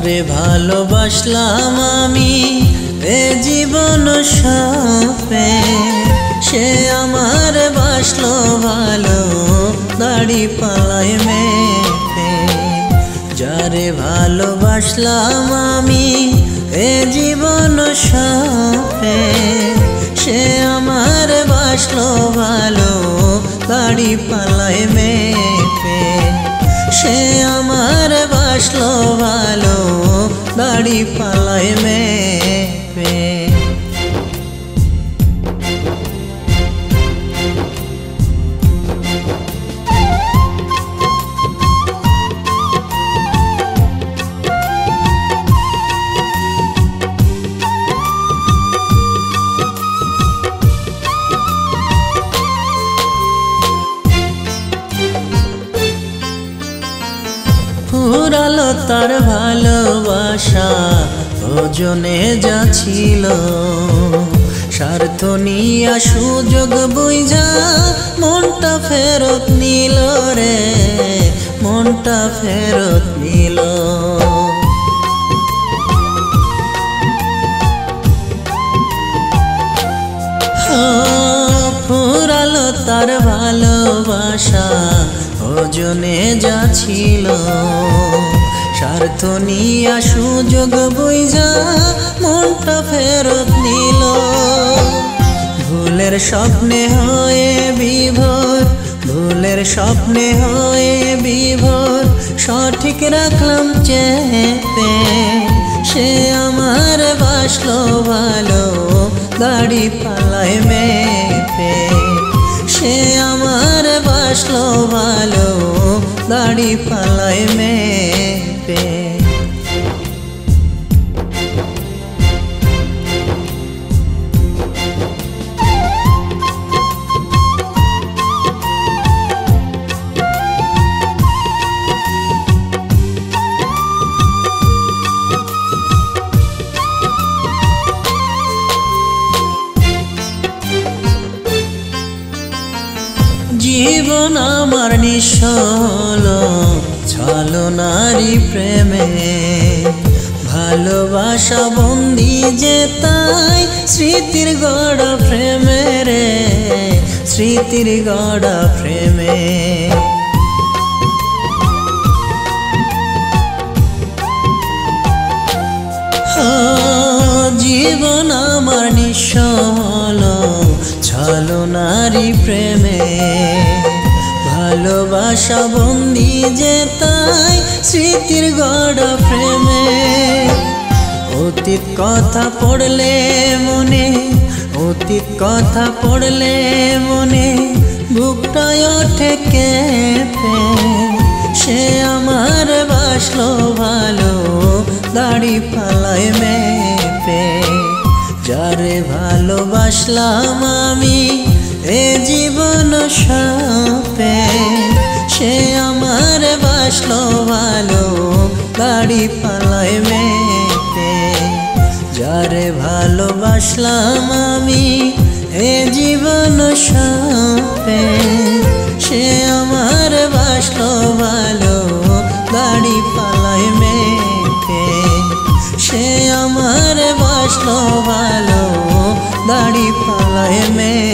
যারে ভালোবাসলাম আমি এ জীবন সাপে, সে আমার বাসলো ভালো দাড়ি পালায় মেপে। যারে ভালোবাসলাম আমি এ জীবন সাপে, সে আমার বাসলো ভালো দাড়ি পালায় মেপে। সে আমার বাসলো ভালো দাড়ি পালায় মেপে। ফুরালো তার ভালোবাসা ওজনে যাচ্ছিল, স্বার্থ নিয়া সুযোগ বুঝা মনটা ফেরত নিল রে, মনটা ফেরত নিল। ফুরালো তার ভালোবাসা ওজনে যাচ্ছিল, স্বার্থ নিয়া সুযোগ বুঝা মনটা ফেরত নিল। ভুলের স্বপ্নে হয়ে বিভোর, ভুলের স্বপ্নে হয়ে বিভোর, সঠিক রাখলাম চেপে। সে আমার বাসলো ভালো দাড়ি পালায় মেপে। সে আমার বাসলো ভালো দাড়ি পালায় মেপে। জীবন আমার নিঃস্ব হলো ছলনারী প্রেমে, ভালোবাসা বন্দি যে তাই স্মৃতির গড়া প্রেমে রে, স্মৃতির গড়া প্রেমে। জীবন আমার নিঃস্ব হলো ছলনারী প্রেমে, ভালোবাসা বন্দি যে তাই স্মৃতির গড়া প্রেমে। অতীত কথা পড়লে মনে, অতীত কথা পড়লে মনে, বুকটায় ওঠে কেঁপে। সে আমার বাসলো ভালো দাড়ি পালায় মেপে। যারে ভালোবাসলাম আমি এ জীবন সাপে, সে আমার বাসলো ভালো দাড়ি পালায় মেপে। যারে ভালোবাসলাম আমি এ জীবন সাপে, সে আমার বাসলো ভালো দাড়ি পালায় মেপে। সে আমার বাসলো ভালো দাড়ি পালায় মেপে।